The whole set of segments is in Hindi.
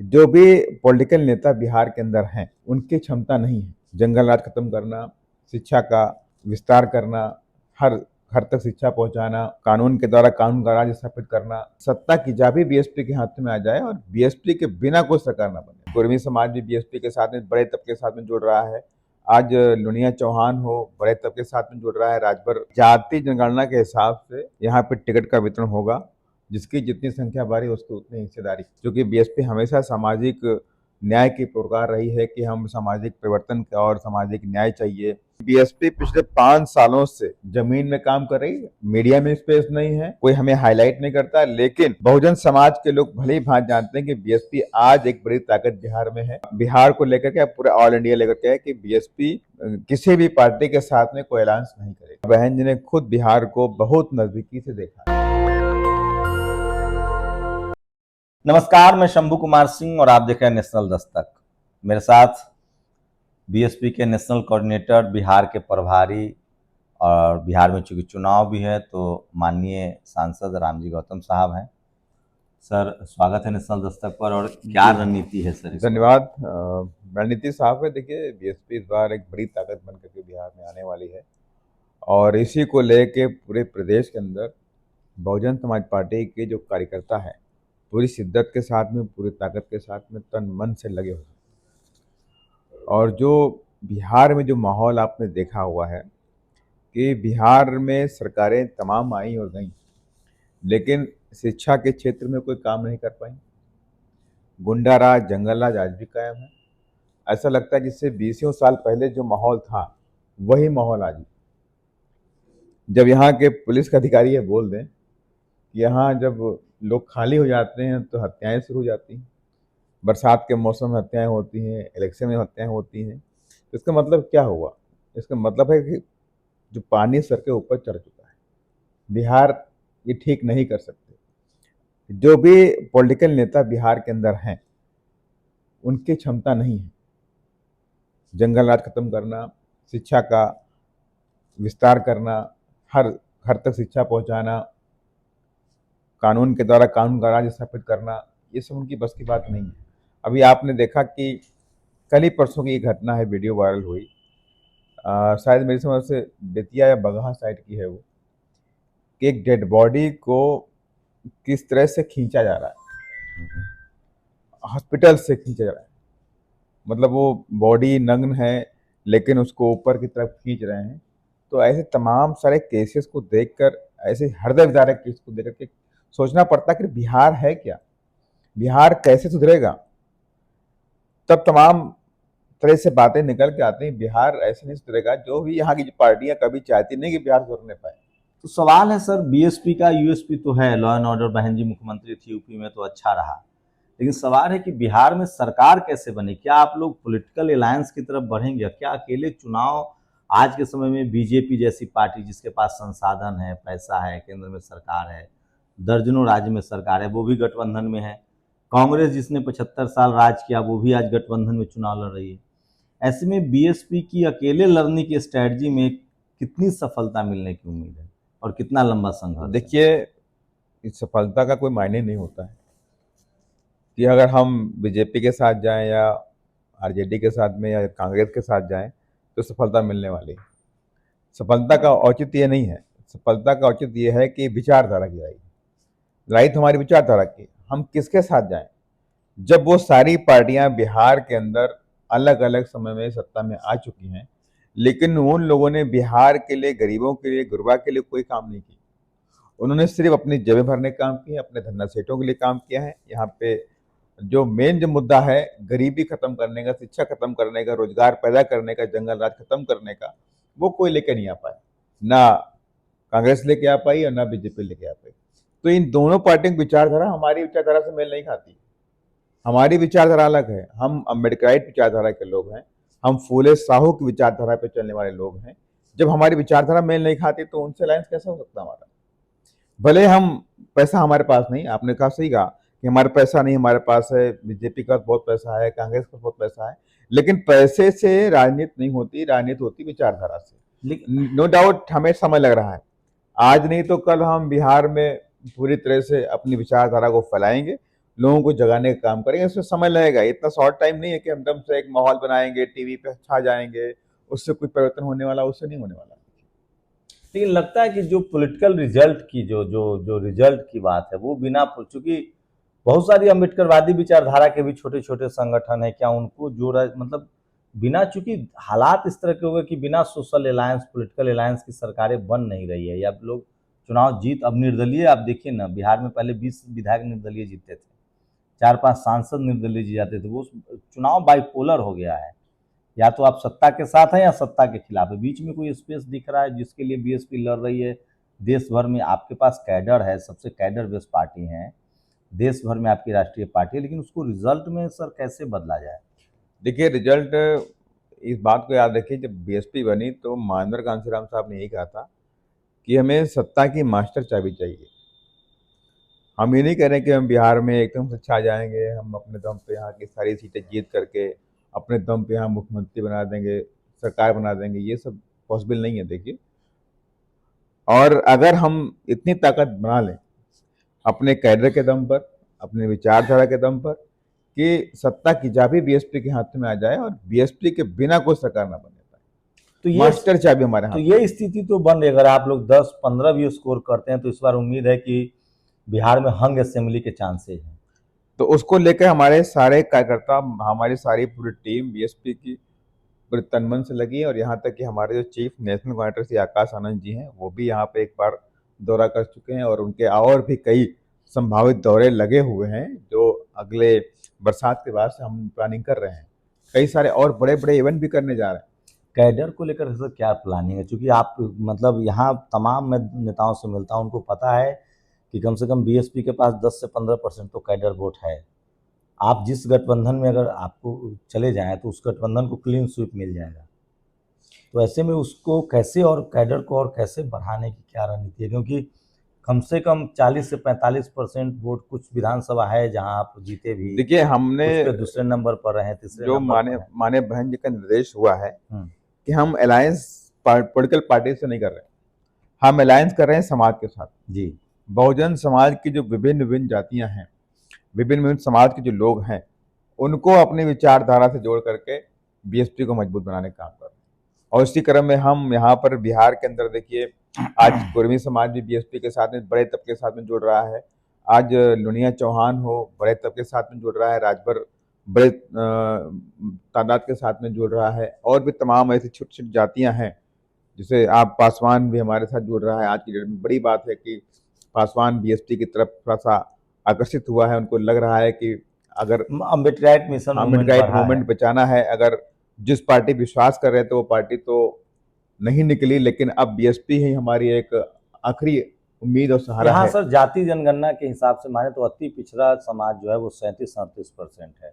जो भी पॉलिटिकल नेता बिहार के अंदर हैं, उनकी क्षमता नहीं है जंगल राज खत्म करना, शिक्षा का विस्तार करना, हर घर तक शिक्षा पहुंचाना, कानून के द्वारा कानून का राज स्थापित करना। सत्ता की चाबी बीएसपी के हाथ में आ जाए और बीएसपी के बिना कोई सरकार ना बने। कुर्मी समाज भी बीएसपी के साथ में, बड़े तबके के साथ में जुड़ रहा है। आज लुनिया चौहान हो, बड़े तबके के साथ में जुड़ रहा है। राजभर जाति जनगणना के हिसाब से यहाँ पे टिकट का वितरण होगा, जिसकी जितनी संख्या बढ़ी उसकी उतनी हिस्सेदारी, क्योंकि बीएसपी हमेशा सामाजिक न्याय की पुरकार रही है कि हम सामाजिक परिवर्तन और सामाजिक न्याय चाहिए। बीएसपी पिछले 5 सालों से जमीन में काम कर रही है, मीडिया में स्पेस नहीं है, कोई हमें हाईलाइट नहीं करता, लेकिन बहुजन समाज के लोग भले ही भांति जानते हैं कि बीएसपी आज एक बड़ी ताकत बिहार में है। बिहार को लेकर के, पूरे ऑल इंडिया लेकर के है कि बीएसपी किसी भी पार्टी के साथ में कोई अलायंस नहीं करेगा। बहन जी ने खुद बिहार को बहुत नजदीकी से देखा। नमस्कार, मैं शंभू कुमार सिंह और आप देख रहे हैं नेशनल दस्तक। मेरे साथ बीएसपी के नेशनल कोऑर्डिनेटर, बिहार के प्रभारी, और बिहार में चूंकि चुनाव भी है तो माननीय सांसद रामजी गौतम साहब हैं। सर, स्वागत है नेशनल दस्तक पर। और क्या रणनीति है सर? धन्यवाद। रणनीति साहब है, देखिए बीएसपी इस बार एक बड़ी ताकत बन करके बिहार में आने वाली है और इसी को लेके पूरे प्रदेश के अंदर बहुजन समाज पार्टी के जो कार्यकर्ता है पूरी शिद्दत के साथ में, पूरी ताकत के साथ में, तन मन से लगे हुए हैं। और जो बिहार में जो माहौल आपने देखा हुआ है कि बिहार में सरकारें तमाम आई और गईं, लेकिन शिक्षा के क्षेत्र में कोई काम नहीं कर पाई। गुंडा राज, जंगल राज आज भी कायम है। ऐसा लगता है जिससे 20 साल पहले जो माहौल था वही माहौल आज भी। जब यहाँ के पुलिस के अधिकारी ये बोल दें कि यहाँ जब लोग खाली हो जाते हैं तो हत्याएं शुरू हो जाती हैं, बरसात के मौसम में हत्याएं होती हैं, इलेक्शन में हत्याएं होती हैं, तो इसका मतलब क्या हुआ? इसका मतलब है कि जो पानी सर के ऊपर चढ़ चुका है, बिहार ये ठीक नहीं कर सकते। जो भी पॉलिटिकल नेता बिहार के अंदर हैं, उनकी क्षमता नहीं है जंगल राज खत्म करना, शिक्षा का विस्तार करना, हर घर तक शिक्षा पहुंचाना, कानून के द्वारा कानून का राज स्थापित करना, ये सब उनकी बस की बात नहीं है। अभी आपने देखा कि कल ही परसों की एक घटना है, वीडियो वायरल हुई, शायद मेरी समझ से बेतिया या बगहा साइड की है वो, कि एक डेड बॉडी को किस तरह से खींचा जा रहा है, हॉस्पिटल से खींचा जा रहा है। मतलब वो बॉडी नग्न है लेकिन उसको ऊपर की तरफ खींच रहे हैं। तो ऐसे तमाम सारे केसेस को देखकर, ऐसे हृदय विदारक केस को देखकर के सोचना पड़ता है कि बिहार है क्या, बिहार कैसे सुधरेगा। तब तमाम तरह से बातें निकल के आती हैं, बिहार ऐसे नहीं सुधरेगा। जो भी यहाँ की पार्टियां कभी चाहती नहीं कि बिहार सुधरने पाए। तो सवाल है सर, बीएसपी का यूएसपी तो है, लॉ एंड ऑर्डर, बहन जी मुख्यमंत्री थी यूपी में तो अच्छा रहा, लेकिन सवाल है कि बिहार में सरकार कैसे बने? क्या आप लोग पॉलिटिकल अलायंस की तरफ बढ़ेंगे? क्या अकेले चुनाव आज के समय में बीजेपी जैसी पार्टी जिसके पास संसाधन है, पैसा है, केंद्र में सरकार है, दर्जनों राज्य में सरकार है, वो भी गठबंधन में है, कांग्रेस जिसने 75 साल राज किया वो भी आज गठबंधन में चुनाव लड़ रही है, ऐसे में बीएसपी की अकेले लड़ने की स्ट्रैटेजी में कितनी सफलता मिलने की उम्मीद है और कितना लंबा संघर्ष? देखिए, इस सफलता का कोई मायने नहीं होता है कि अगर हम बीजेपी के साथ जाएं या आरजेडी के साथ में या कांग्रेस के साथ जाएं तो सफलता मिलने वाली है। सफलता का औचित्य ये नहीं है। सफलता का औचित्य ये है कि विचारधारा की लड़ाई, लड़ाई तो हमारी विचारधारा की, हम किसके साथ जाएं। जब वो सारी पार्टियां बिहार के अंदर अलग अलग समय में सत्ता में आ चुकी हैं, लेकिन उन लोगों ने बिहार के लिए, गरीबों के लिए, गुरबा के लिए कोई काम नहीं किया। उन्होंने सिर्फ अपनी जेबें भरने का काम किया, अपने धन्ना सेठों के लिए काम किया है। यहाँ पे जो मेन जो मुद्दा है गरीबी खत्म करने का, शिक्षा खत्म करने का, रोजगार पैदा करने का, जंगल राज खत्म करने का, वो कोई लेके नहीं आ पाए। ना कांग्रेस लेके आ पाई और ना बीजेपी लेके आ पाई। तो इन दोनों पार्टियों की विचारधारा हमारी विचारधारा से मेल नहीं खाती। हमारी विचारधारा अलग है, हम अम्बेडकराइट विचारधारा के लोग हैं, हम फूले साहू की विचारधारा पे चलने वाले लोग हैं। जब हमारी विचारधारा मेल नहीं खाती तो उनसे अलायंस कैसा हो सकता हमारा? भले हम, पैसा हमारे पास नहीं, आपने कहा, सही कहा कि हमारे पैसा नहीं, हमारे पास है, बीजेपी का बहुत पैसा है, कांग्रेस का बहुत पैसा है, लेकिन पैसे से राजनीति नहीं होती, राजनीति होती विचारधारा से। लेकिन नो डाउट हमें समय लग रहा है, आज नहीं तो कल हम बिहार में पूरी तरह से अपनी विचारधारा को फैलाएंगे। लोगों को जगाने का काम करेंगे। उसमें समय लगेगा, इतना शॉर्ट टाइम नहीं है कि हम एकदम से एक माहौल बनाएंगे, टीवी पे छा जाएंगे, उससे कोई परिवर्तन होने वाला, उससे नहीं होने वाला। लेकिन लगता है कि जो पॉलिटिकल रिजल्ट की जो जो जो रिजल्ट की बात है वो बिना, चूंकि बहुत सारी अम्बेडकरवादी विचारधारा के भी छोटे छोटे संगठन है, क्या उनको मतलब बिना, चूंकि हालात इस तरह के हो गए कि बिना सोशल अलायंस, पॉलिटिकल अलायंस की सरकारें बन नहीं रही है, या लोग चुनाव जीत, अब निर्दलीय आप देखिए ना, बिहार में पहले 20 विधायक निर्दलीय जीतते थे, 4-5 सांसद निर्दलीय जी जाते थे, वो चुनाव बाइपोलर हो गया है, या तो आप सत्ता के साथ हैं या सत्ता के खिलाफ है, बीच में कोई स्पेस दिख रहा है जिसके लिए बीएसपी लड़ रही है। देश भर में आपके पास कैडर है, सबसे कैडर बेस्ड पार्टी है, देश भर में आपकी राष्ट्रीय पार्टी है, लेकिन उसको रिजल्ट में सर कैसे बदला जाए? देखिए रिजल्ट, इस बात को याद रखिए, जब बीएसपी बनी तो महेंद्र कांशीराम साहब ने यही कहा था कि हमें सत्ता की मास्टर चाबी चाहिए। हम ये नहीं कह रहे कि हम बिहार में एकदम से छा जाएंगे, हम अपने दम पे यहाँ की सारी सीटें जीत करके अपने दम पे यहाँ मुख्यमंत्री बना देंगे, सरकार बना देंगे, ये सब पॉसिबल नहीं है। देखिए, और अगर हम इतनी ताकत बना लें अपने कैडर के दम पर, अपने विचारधारा के दम पर, कि सत्ता की चाबी बीएसपी के हाथ में आ जाए और बीएसपी के बिना कोई सरकार ना बने पाए, तो ये मास्टर चाबी हमारे तो हाथ में। ये स्थिति तो बन रही है। अगर आप लोग 10-15 भी स्कोर करते हैं तो इस बार उम्मीद है कि बिहार में हंग असेंबली के चांसेस हैं। तो उसको लेकर हमारे सारे कार्यकर्ता, हमारी सारी पूरी टीम बीएसपी की पूरे तन मन से लगी है। और यहाँ तक कि हमारे जो chief national coordinator Shri Akash Anand ji हैं, वो भी यहाँ पे एक बार दौरा कर चुके हैं, और उनके और भी कई संभावित दौरे लगे हुए हैं जो अगले बरसात के बाद से हम प्लानिंग कर रहे हैं। कई सारे और बड़े बड़े इवेंट भी करने जा रहे हैं। कैडर को लेकर सर क्या प्लानिंग है? चूंकि आप मतलब यहाँ तमाम मैं नेताओं से मिलता हूँ, उनको पता है कि कम से कम बीएसपी के पास 10 से 15% तो कैडर वोट है। आप जिस गठबंधन में अगर आपको चले जाएं तो उस गठबंधन को क्लीन स्वीप मिल जाएगा। तो ऐसे में उसको कैसे, और कैडर को और कैसे बढ़ाने की क्या रणनीति है? क्योंकि कम से कम 40 से 45% वोट कुछ विधानसभा है जहां आप जीते भी, देखिए, हमने कुछ पे दूसरे नंबर पर रहे, तीसरे जो नंबर पर हैं। माने बहन जी का निर्देश हुआ है कि हम अलायंस पॉलिटिकल पार्टी से नहीं कर रहे हैं, हम अलायंस कर रहे हैं समाज के साथ। जी, बहुजन समाज की जो विभिन्न विभिन्न जातियां हैं, विभिन्न विभिन्न समाज के जो लोग हैं, उनको अपनी विचारधारा से जोड़ करके बीएसपी को मजबूत बनाने का काम कर रहे हैं। और इसी क्रम में हम यहाँ पर बिहार के अंदर देखिए, आज कुर्मी समाज भी बीएसपी के साथ में बड़े तबके के साथ में जुड़ रहा है। आज लुनिया चौहान हो, बड़े तबके के साथ में जुड़ रहा है। राजभर बड़े तादाद के साथ में जुड़ रहा है। और भी तमाम ऐसी छोटी छोटी जातियां हैं, जैसे आप पासवान भी हमारे साथ जुड़ रहा है। आज की डेट में बड़ी बात है कि पासवान बीएसपी की तरफ थोड़ा सा आकर्षित हुआ है। उनको लग रहा है कि अगर अम्बेडकराइट मिशन अम्बेडकराइट मूवमेंट बचाना है, अगर जिस पार्टी विश्वास कर रहे थे वो पार्टी तो नहीं निकली, लेकिन अब बीएसपी ही हमारी एक आखिरी उम्मीद और सहारा यहाँ है। सर जाति जनगणना के हिसाब से माने तो अति पिछड़ा समाज जो है वो 37-38% है।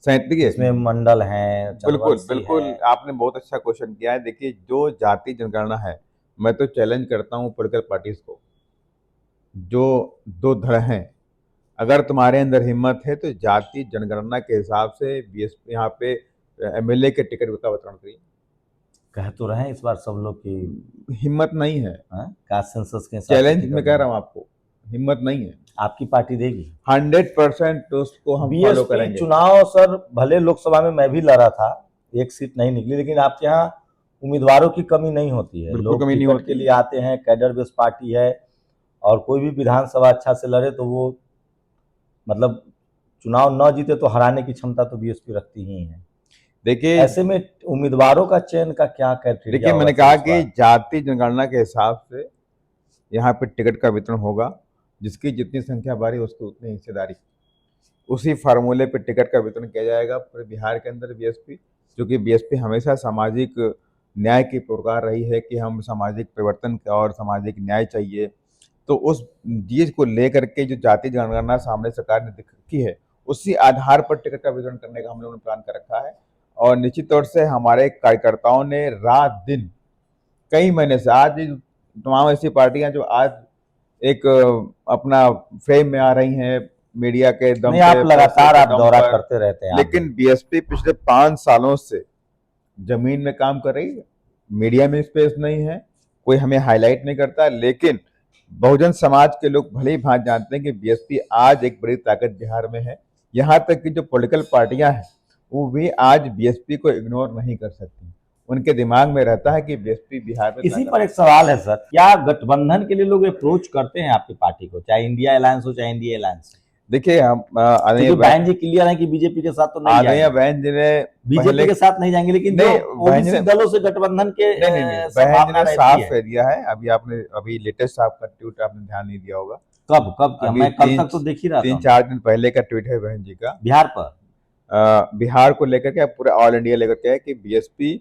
37, इसमें मंडल हैं, बिल्कुल चंद्रवंशी बिल्कुल, हैं। आपने बहुत अच्छा क्वेश्चन किया है। देखिए, जो जाति जनगणना है, मैं तो चैलेंज करता हूँ पॉलिटिकल पार्टीज को, जो दो धड़ हैं, अगर तुम्हारे अंदर हिम्मत है तो जाति जनगणना के हिसाब से बीएसपी यहाँ पे एमएलए के टिकट का वितरण करिए। कह तो रहे हैं इस बार सब लोग की हिम्मत नहीं है, कास्ट सेंसस के हिसाब से चैलेंज टिकट में कह रहा हूँ आपको, हिम्मत नहीं है। आपकी पार्टी देगी 100% उसको हम फॉलो बीएसपी करेंगे। चुनाव सर, भले लोकसभा में मैं भी लड़ा था, एक सीट नहीं निकली, लेकिन आपके यहाँ उम्मीदवारों की कमी नहीं होती है। बिल्कुल लोग कमी नहीं टिकट के होती। लिए आते हैं, कैडर बेस्ड पार्टी है, और कोई भी विधानसभा अच्छा से लड़े तो वो मतलब चुनाव न जीते तो हराने की क्षमता तो बीएसपी रखती ही है। देखिए, ऐसे में उम्मीदवारों का चयन का क्या क्राइटेरिया? देखिए मैंने कहा कि जाति जनगणना के हिसाब से यहाँ पे टिकट का वितरण होगा। जिसकी जितनी संख्या बारी उसकी उतनी हिस्सेदारी, उसी फार्मूले पे टिकट का वितरण किया जाएगा पूरे बिहार के अंदर। बीएसपी, क्योंकि बीएसपी हमेशा सामाजिक न्याय की पुरकार रही है कि हम सामाजिक परिवर्तन और सामाजिक न्याय चाहिए, तो उस चीज को लेकर के जो जाति जनगणना सामने सरकार ने रखी है, उसी आधार पर टिकट का वितरण करने का हम लोगों ने प्लान कर रखा है। और निश्चित तौर से हमारे कार्यकर्ताओं ने रात दिन कई महीने से, आज तमाम ऐसी पार्टियां जो आज एक अपना फ्रेम में आ रही हैं मीडिया के दम नहीं, पे, आप लगातार आप दौरा पर, करते रहते हैं, लेकिन बीएसपी पिछले 5 सालों से जमीन में काम कर रही है। मीडिया में स्पेस नहीं है, कोई हमें हाईलाइट नहीं करता, लेकिन बहुजन समाज के लोग भली भांति जानते हैं कि बीएसपी आज एक बड़ी ताकत बिहार में है। यहाँ तक कि जो पॉलिटिकल पार्टियां हैं वो भी आज बीएसपी को इग्नोर नहीं कर सकती। उनके दिमाग में रहता है कि बीएसपी बिहार में इसी पर एक सवाल है सर, क्या गठबंधन के लिए लोग अप्रोच करते हैं आपकी पार्टी को, चाहे इंडिया अलायंस हो चाहे एनडीए अलायंस? देखिए, हम बहन जी क्लियर है कि बीजेपी के साथ तो नहीं जाएंगे, बहन जी ने बीजेपी के साथ नहीं जाएंगे, लेकिन जो ओबीसी दलों से गठबंधन के बहन जी ने साफ कह दिया है। अभी लेटेस्ट आपका ट्वीट आपने ध्यान नहीं दिया होगा। कब क्या? मैं कल तक तो देख ही रहा था। 3-4 दिन पहले का ट्वीट है बहन जी का बिहार पर, बिहार को लेकर के, पूरे ऑल इंडिया लेकर के है कि बीएसपी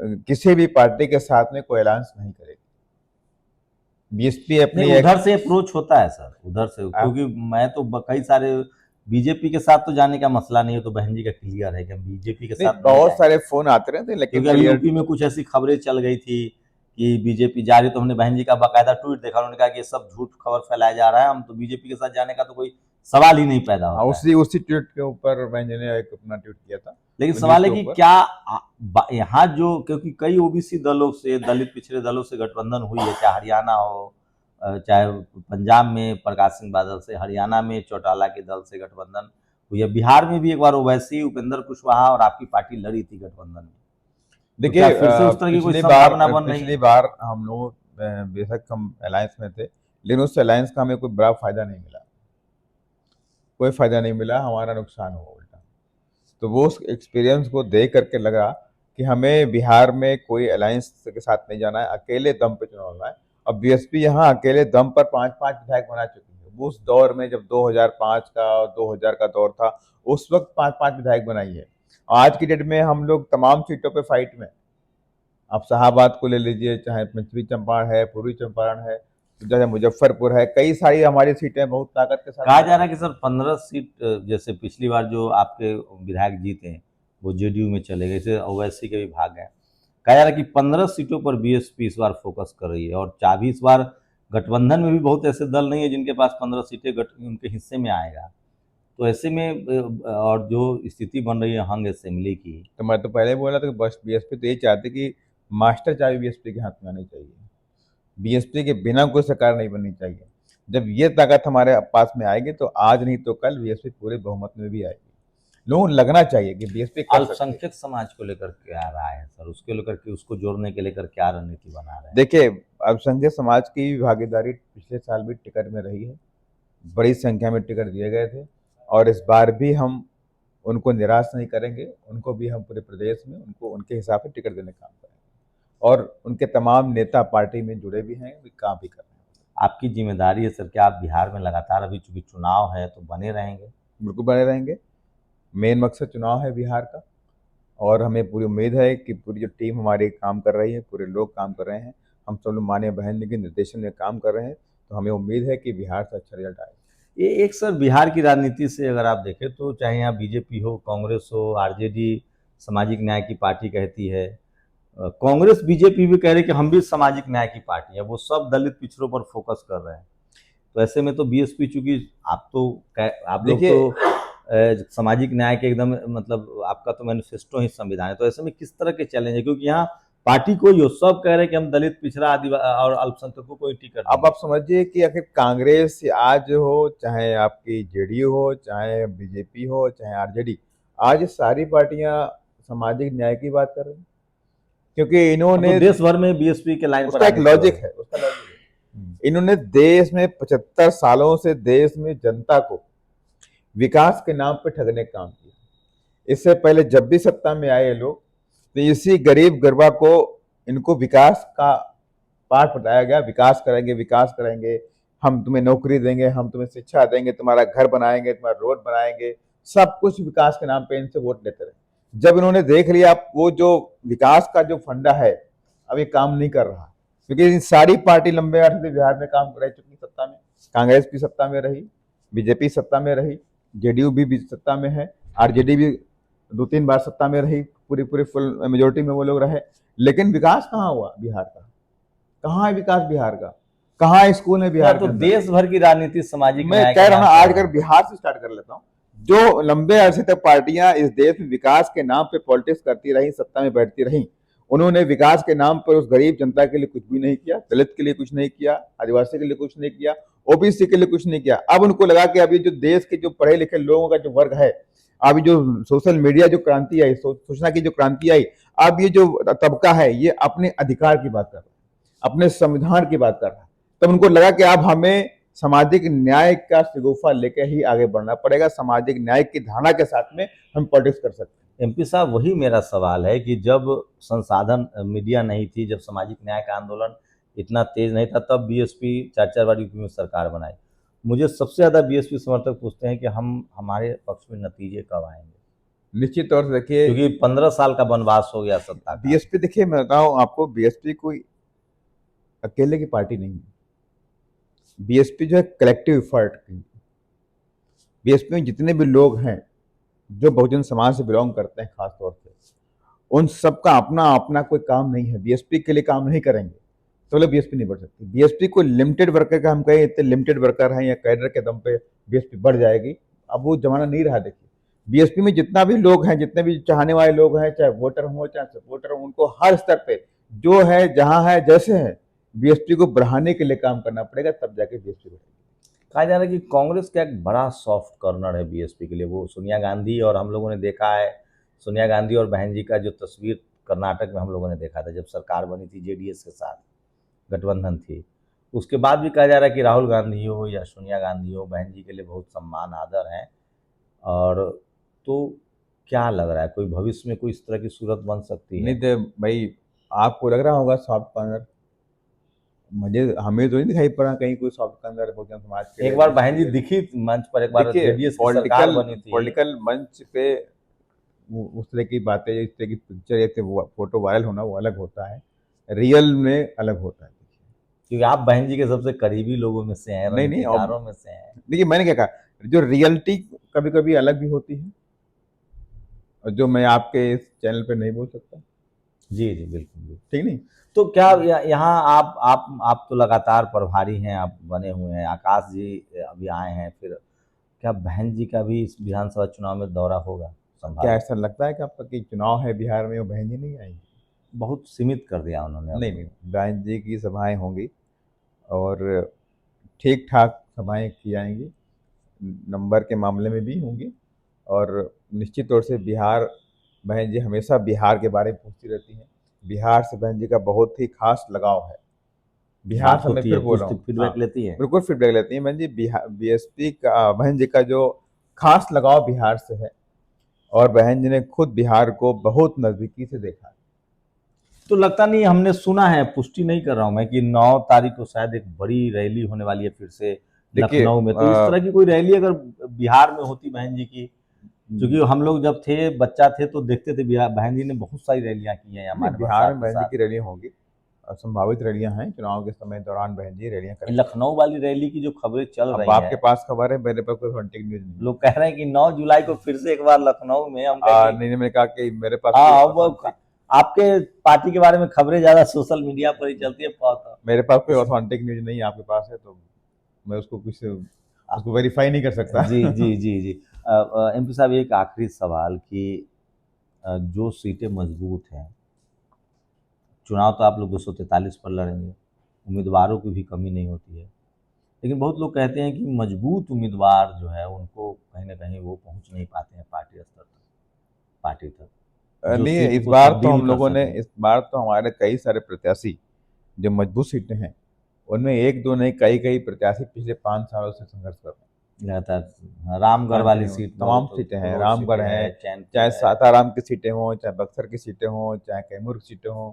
किसी भी पार्टी के साथ में कोई अलायंस नहीं करेगी। बीएसपी अपनी उधर से अप्रोच होता है सर, उधर से, क्योंकि मैं तो कई सारे बीजेपी के साथ तो जाने का मसला नहीं है, तो बहन जी का क्लियर है कि हम बीजेपी के साथ बहुत सारे फोन आते रहते, लेकिन यूपी में कुछ ऐसी खबरें चल गई थी कि बीजेपी जा रही, तो हमने बहन जी का बाकायदा ट्वीट देखा, उन्होंने कहा कि ये सब झूठ खबर फैलाया जा रहा है, हम तो बीजेपी के साथ जाने का तो कोई सवाल ही नहीं पैदा होता। उसी ट्वीट के ऊपर बहन जी ने एक अपना ट्वीट किया था। लेकिन सवाल है कि क्या यहाँ जो, क्योंकि कई ओबीसी दलों से, दलित पिछड़े दलों से गठबंधन हुई है, चाहे हरियाणा हो, चाहे पंजाब में प्रकाश सिंह बादल से, हरियाणा में चौटाला के दल से गठबंधन हुई है, बिहार में भी एक बार ओवैसी, उपेंद्र कुशवाहा और आपकी पार्टी लड़ी थी गठबंधन में। देखिए, फिर से उस तरह की कोई संभावना बन रही है? पिछली बार हम लोग बेशक हम अलायंस में थे, लेकिन उस अलायंस का हमें कोई बड़ा फायदा नहीं मिला, कोई फायदा नहीं मिला, हमारा नुकसान हुआ उल्टा। तो वो उस एक्सपीरियंस को देख करके लगा कि हमें बिहार में कोई अलायंस के साथ नहीं जाना है, अकेले दम पे चुनाव लड़ना है। अब बीएसपी यहाँ अकेले दम पर 5-5 विधायक बना चुकी है। वो उस दौर में जब 2005 का और 2000 का दौर था, उस वक्त 5-5 विधायक बनाई है। आज की डेट में हम लोग तमाम सीटों पे फाइट में, आप शाहाबाद को ले लीजिए, चाहे पश्चिमी चंपारण है, पूर्वी चंपारण है, चाहे मुजफ्फरपुर है, कई सारी हमारी सीटें बहुत ताकत के साथ। कहा जा रहा है कि सर 15 सीट, जैसे पिछली बार जो आपके विधायक जीते वो जेडीयू में चले गए, जैसे ओवैसी के भी भाग गए, कहा जा रहा है कि 15 सीटों पर बीएसपी इस बार फोकस कर रही है, और चाबी इस बार गठबंधन में भी बहुत ऐसे दल नहीं है जिनके पास 15 सीटें उनके हिस्से में आएगा। तो ऐसे में और जो स्थिति बन रही है हंग असेंबली की, तो मैं तो पहले बोला था कि बस बीएसपी तो ये चाहती कि मास्टर चाबी बीएसपी के हाथ में आनी चाहिए, बीएसपी के बिना कोई सरकार नहीं बननी चाहिए। जब ये ताकत हमारे पास में आएगी तो आज नहीं तो कल बीएसपी पूरे बहुमत में भी आएगी। लोगों को लगना चाहिए कि बीएसपी अल्पसंख्यक समाज को लेकर क्या राय है सर, उसके लेकर के, उसको जोड़ने के लेकर क्या रणनीति बना रहे हैं? देखिए, अल्पसंख्यक समाज की भागीदारी पिछले साल भी टिकट में रही है, बड़ी संख्या में टिकट दिए गए थे, और इस बार भी हम उनको निराश नहीं करेंगे। उनको भी हम पूरे प्रदेश में उनको उनके हिसाब से टिकट देने का काम करेंगे, और उनके तमाम नेता पार्टी में जुड़े भी हैं, काम भी कर रहे हैं। आपकी जिम्मेदारी है सर, क्या आप बिहार में लगातार, अभी चूंकि चुनाव है तो बने रहेंगे? बिल्कुल बने रहेंगे। मेन मकसद चुनाव है बिहार का, और हमें पूरी उम्मीद है कि पूरी जो टीम हमारी काम कर रही है, पूरे लोग काम कर रहे हैं, हम सब लोग माननीय बहन जी के निर्देशन में काम कर रहे हैं, तो हमें उम्मीद है कि बिहार से अच्छा रिजल्ट आए। ये एक सर बिहार की राजनीति से अगर आप देखें तो, चाहे यहाँ बीजेपी हो, कांग्रेस हो, आरजेडी सामाजिक न्याय की पार्टी कहती है, कांग्रेस बीजेपी भी कह रही कि हम भी सामाजिक न्याय की पार्टी है, वो सब दलित पिछड़ों पर फोकस कर रहे हैं। तो ऐसे में तो बीएसपी, चूंकि आप लोग तो सामाजिक न्याय के एकदम, मतलब आपका तो मैनिफेस्टो ही संविधान है, तो ऐसे में किस तरह के चैलेंज है, क्योंकि यहाँ पार्टी को यो सब कह रहे हैं कि हम दलित पिछड़ा और अल्पसंख्यकों को टिकट। अब आप समझिए कि आखिर कांग्रेस आज हो, चाहे आपकी जेडीयू हो, चाहे बीजेपी हो, चाहे आरजेडी, आज सारी पार्टियां सामाजिक न्याय की बात कर रही हैं, क्योंकि इन्होंने तो देश भर में बीएसपी के लाइन पर एक लॉजिक है, उसका लॉजिक है। इन्होंने देश में 75 सालों से देश में जनता को विकास के नाम पे ठगने का काम किया। इससे पहले जब भी सत्ता में आए लोग, तो इसी गरीब गरबा को इनको विकास का पाठ बताया गया, विकास करेंगे, विकास करेंगे, हम तुम्हें नौकरी देंगे, हम तुम्हें शिक्षा देंगे, तुम्हारा घर बनाएंगे, तुम्हारा रोड बनाएंगे, सब कुछ विकास के नाम पे इनसे वोट लेते रहे। जब इन्होंने देख लिया वो जो विकास का जो फंडा है अब ये काम नहीं कर रहा, क्योंकि सारी पार्टी लंबे अरसे से बिहार में काम रह चुकी सत्ता में, कांग्रेस भी सत्ता में रही, बीजेपी सत्ता में रही, जेडीयू भी सत्ता में है, आरजेडी भी 2-3 बार सत्ता में रही, पूरी फुल मेजोरिटी में वो लोग रहे, लेकिन विकास कहाँ हुआ बिहार का? कहाँ है विकास बिहार का? कहाँ स्कूल है बिहार? तो देश भर की राजनीति सामाजिक, मैं कह रहा हूँ आज अगर बिहार से स्टार्ट कर लेता हूँ, जो लंबे अरसे तक पार्टियां इस देश में विकास के नाम पे पॉलिटिक्स करती रही, सत्ता में बैठती रही, उन्होंने विकास के नाम पर उस गरीब जनता के लिए कुछ भी नहीं किया, दलित के लिए कुछ नहीं किया, आदिवासी के लिए कुछ नहीं किया, ओबीसी के लिए कुछ नहीं किया। अब उनको लगा कि अभी जो देश के जो पढ़े लिखे लोगों का जो वर्ग है, अभी जो सोशल मीडिया जो क्रांति आई, सूचना की जो क्रांति आई, अब ये जो तबका है ये अपने अधिकार की बात कर रहा है, अपने संविधान की बात कर रहा है। तब उनको लगा कि अब हमें सामाजिक न्याय का शगुफा लेकर ही आगे बढ़ना पड़ेगा, सामाजिक न्याय की धारणा के साथ में हम पॉलिटिक्स कर सकते हैं। एमपी साहब, वही मेरा सवाल है कि जब संसाधन मीडिया नहीं थी, जब सामाजिक न्याय का आंदोलन इतना तेज नहीं था, तब बीएसपी 4 बार यूपी में सरकार बनाई। मुझे सबसे ज़्यादा बीएसपी समर्थक पूछते हैं कि हमारे पक्ष में नतीजे कब आएंगे। निश्चित तौर से देखिए, क्योंकि 15 साल का वनवास हो गया सत्ता का। बीएसपी, देखिए मैं बताऊं आपको, बीएसपी कोई अकेले की पार्टी नहीं है। बीएसपी जो है कलेक्टिव एफर्ट की। बीएसपी में जितने भी लोग हैं जो बहुजन समाज से बिलोंग करते हैं, खास तौर से उन सबका अपना अपना कोई काम नहीं है। बीएसपी के लिए काम नहीं करेंगे तो बोले बीएसपी नहीं बढ़ सकती। बीएसपी को लिमिटेड वर्कर का हम कहें, इतने लिमिटेड वर्कर हैं या कैडर के दम पे बीएसपी बढ़ जाएगी, अब वो जमाना नहीं रहा। देखिए बीएसपी में जितना भी लोग हैं, जितने भी चाहने वाले लोग हैं, चाहे वोटर हो चाहे सपोर्टर हो, उनको हर स्तर पे जो है, जहां है, जैसे है, बीएसपी को बढ़ाने के लिए काम करना पड़ेगा, तब जाके बीएसपी बढ़ेगी। कहा जा रहा है कि कांग्रेस का एक बड़ा सॉफ्ट कॉर्नर है बीएसपी के लिए, वो सोनिया गांधी। और हम लोगों ने देखा है सोनिया गांधी और बहन जी का जो तस्वीर कर्नाटक में हम लोगों ने देखा था, जब सरकार बनी थी जेडीएस के साथ, गठबंधन थी। उसके बाद भी कहा जा रहा है कि राहुल गांधी हो या सोनिया गांधी हो, बहन जी के लिए बहुत सम्मान आदर है। और तो क्या लग रहा है, कोई भविष्य में कोई इस तरह की सूरत बन सकती है? नहीं तो भाई, आपको लग रहा होगा सॉफ्ट कॉर्नर, मुझे हमें तो नहीं दिखाई पड़ा कहीं कोई सॉफ्ट कॉर्नर बहुजन समाज के। एक बार बहन जी दिखी मंच पर, एक बार जेडीएस की सरकार बनी थी, पॉलिटिकल मंच पे उस तरह की बातें, इस तरह की पिक्चर या फोटो वायरल होना वो अलग होता है, रियल में अलग होता है। क्योंकि आप बहन जी के सबसे करीबी लोगों में से हैं, नहीं नहीं, रंगीदारों में से हैं। देखिए मैंने क्या कहा, जो रियलिटी कभी कभी अलग भी होती है, और जो मैं आपके इस चैनल पे नहीं बोल सकता। जी जी, बिल्कुल। ठीक नहीं, तो क्या यहाँ आप तो लगातार प्रभारी हैं, आप बने हुए हैं, आकाश जी अभी आए हैं, फिर क्या बहन जी का भी इस विधानसभा चुनाव में दौरा होगा क्या संभाल? ऐसा लगता है कि आपका कि चुनाव है बिहार में, वो बहन जी नहीं आएंगी? बहुत सीमित कर दिया उन्होंने। नहीं नहीं, बहन जी की सभाएं होंगी और ठीक ठाक सभाएं की जाएंगी, नंबर के मामले में भी होंगी। और निश्चित तौर से बिहार, बहन जी हमेशा बिहार के बारे में पूछती रहती हैं। बिहार से बहन जी का बहुत ही खास लगाव है। बिहार से मैं फिर बोल रहा हूँ, फीडबैक लेती है। बिल्कुल फीडबैक लेती हैं बहन जी। बिहार बीएसपी का, बहन जी का जो खास लगाव बिहार से है, और बहन जी ने खुद बिहार को बहुत नजदीकी से देखा है। तो लगता नहीं, हमने सुना है, पुष्टि नहीं कर रहा हूं मैं, कि 9 तारीख को शायद एक बड़ी रैली होने वाली है फिर से देखिए, लखनऊ में। तो इस तरह की कोई रैली अगर बिहार में होती बहन जी की, क्योंकि हम लोग जब थे, बच्चा थे, तो देखते थे बिहार, बहन जी ने बहुत सारी रैलियां की हैं हमारे बिहार में बहन जी की रैलियां होंगी, और संभावित रैलियां हैं चुनाव के समय दौरान, बहन जी रैलियां करेंगी। लखनऊ वाली रैली की जो खबरें चल रही आपके है, पास खबर है, मेरे पास कोई ऑथेंटिक न्यूज नहीं। लोग कह रहे हैं कि 9 जुलाई को फिर से एक बार लखनऊ में हम नहीं, मैंने कहा कि मेरे पास आपके पार्टी के बारे में खबरें ज्यादा सोशल मीडिया पर ही चलती है, मेरे पास कोई ऑथेंटिक न्यूज नहीं है, आपके पास है तो मैं उसको वेरीफाई नहीं कर सकता। जी जी जी जी। एमपी साहब, एक आखिरी सवाल कि जो सीटें मजबूत हैं, चुनाव तो आप लोग 243 पर लड़ेंगे, उम्मीदवारों की भी कमी नहीं होती है, लेकिन बहुत लोग कहते हैं कि मजबूत उम्मीदवार जो है उनको कहीं ना कहीं वो पहुंच नहीं पाते हैं पार्टी स्तर तक, पार्टी तक। नहीं, इस बार तो हमारे कई सारे प्रत्याशी जो मजबूत सीटें हैं, उनमें एक दो नहीं, कई प्रत्याशी पिछले 5 सालों से संघर्ष कर रहे हैं लगातार। रामगढ़ वाली सीट, तमाम सीटें हैं, रामगढ़ है, चाहे सासाराम की सीटें हों, चाहे बक्सर की सीटें हों, चाहे कैमूर की सीटें हों,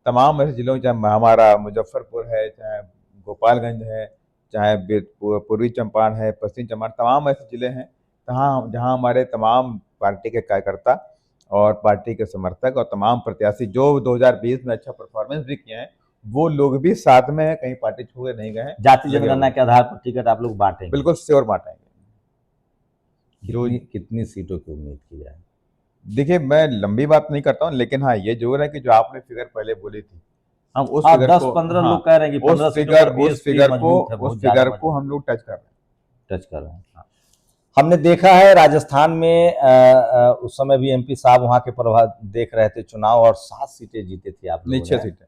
तमाम ऐसे जिलों, चाहे हमारा मुजफ्फरपुर है, चाहे गोपालगंज है, चाहे पूर्वी चंपारण है, पश्चिम चंपारण, तमाम ऐसे जिले हैं जहाँ हमारे तमाम पार्टी के कार्यकर्ता और पार्टी के समर्थक और तमाम प्रत्याशी जो 2020 में अच्छा परफॉर्मेंस भी किए हैं, वो लोग भी साथ में है, कहीं पार्टी छोड़ नहीं गए हैं। जाति जनगणना के आधार पर टिकट आप लोग बांटेंगे? बिल्कुल श्योर बांटेंगे। कितनी सीटों की उम्मीद की जाए? देखिए, मैं लंबी बात नहीं करता हूँ, लेकिन हाँ ये जरूर है कि जो आपने फिगर पहले बोली थी, हम उस फिगर 10-15 लोग कह रहे हैं कि 15 उस फिगर को हम लोग टच कर रहे हैं। टच कर रहे हैं। हमने देखा है राजस्थान में उस समय भी एमपी साहब वहाँ के प्रभाव देख रहे थे चुनाव, और 7 सीटें जीते थे आप नहीं, लोगों 6 ने सीटें,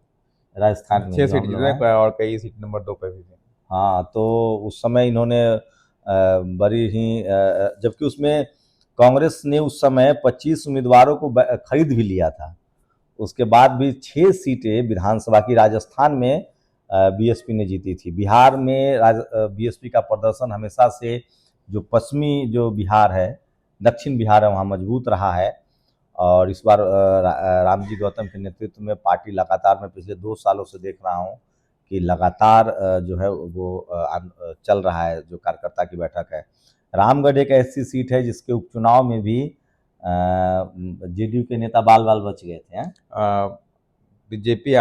राजस्थान में 6 जो सीट हम लोग जीते हैं। और कई सीट नंबर 2 पे भी थे। हाँ, तो उस समय इन्होंने बड़ी ही जबकि उसमें कांग्रेस ने उस समय 25 उम्मीदवारों को खरीद भी लिया था। उसके बाद भी 6 सीटें विधानसभा की राजस्थान में बीएसपी ने जीती थी। बिहार में बीएसपी का प्रदर्शन हमेशा से जो पश्चिमी जो बिहार है, दक्षिण बिहार है, वहाँ मजबूत रहा है। और इस बार रामजी गौतम के नेतृत्व में पार्टी लगातार, मैं पिछले 2 सालों से देख रहा हूँ कि लगातार जो है वो चल रहा है, जो कार्यकर्ता की बैठक है। रामगढ़ एक ऐसी सीट है जिसके उपचुनाव में भी जेडीयू के नेता बाल बाल बच गए थे। बीजेपी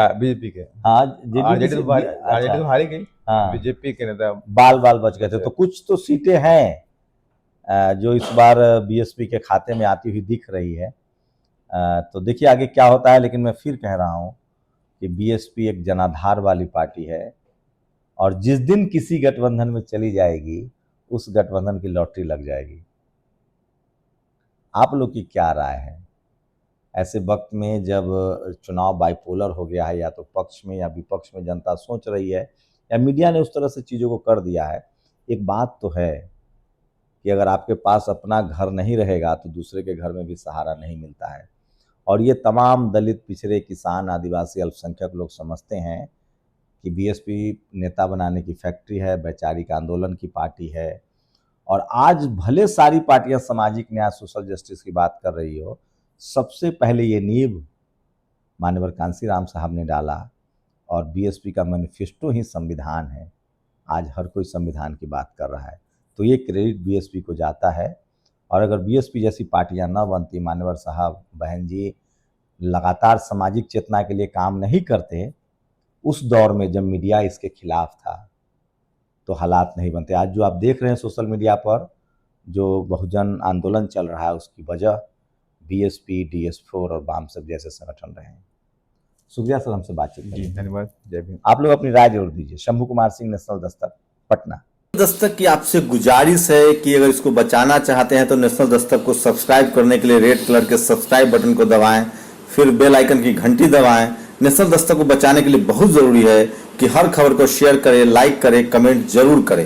के, हाँ, आरजेडी तो अच्छा, हारी गई, हाँ, बीजेपी के नेता बाल बाल बच गए थे। तो कुछ तो सीटें हैं जो इस बार बीएसपी के खाते में आती हुई दिख रही है। तो देखिए आगे क्या होता है, लेकिन मैं फिर कह रहा हूँ कि बीएसपी एक जनाधार वाली पार्टी है, और जिस दिन किसी गठबंधन में चली जाएगी उस गठबंधन की लॉटरी लग जाएगी। आप लोग की क्या राय है ऐसे वक्त में, जब चुनाव बाइपोलर हो गया है, या तो पक्ष में या विपक्ष में जनता सोच रही है, या मीडिया ने उस तरह से चीज़ों को कर दिया है। एक बात तो है कि अगर आपके पास अपना घर नहीं रहेगा तो दूसरे के घर में भी सहारा नहीं मिलता है। और ये तमाम दलित, पिछड़े, किसान, आदिवासी, अल्पसंख्यक लोग समझते हैं कि बीएसपी नेता बनाने की फैक्ट्री है, वैचारिक आंदोलन की पार्टी है। और आज भले सारी पार्टियां सामाजिक न्याय, सोशल जस्टिस की बात कर रही हो, सबसे पहले ये नींव माननीय कांशीराम साहब ने डाला, और बीएसपी का मैनिफेस्टो ही संविधान है। आज हर कोई संविधान की बात कर रहा है, तो ये क्रेडिट बीएसपी को जाता है। और अगर बीएसपी जैसी पार्टियां न बनती, मान्यवर साहब, बहन जी लगातार सामाजिक चेतना के लिए काम नहीं करते उस दौर में जब मीडिया इसके खिलाफ था, तो हालात नहीं बनते। आज जो आप देख रहे हैं सोशल मीडिया पर जो बहुजन आंदोलन चल रहा है, उसकी वजह बीएसपी, DS4 और वाम सब जैसे संगठन रहे हैं। शुक्रिया सर हमसे बातचीत करने के लिए। धन्यवाद। जय भीम। आप लोग अपनी राय जरूर दीजिए। शंभू कुमार सिंह, नेशनल दस्तक, पटना। दस्तक की आपसे गुजारिश है कि अगर इसको बचाना चाहते हैं तो नेशनल दस्तक को सब्सक्राइब करने के लिए रेड कलर के सब्सक्राइब बटन को दबाएं, फिर बेल आइकन की घंटी दबाएं। नेशनल दस्तक को बचाने के लिए बहुत ज़रूरी है कि हर खबर को शेयर करें, लाइक करें, कमेंट जरूर करें।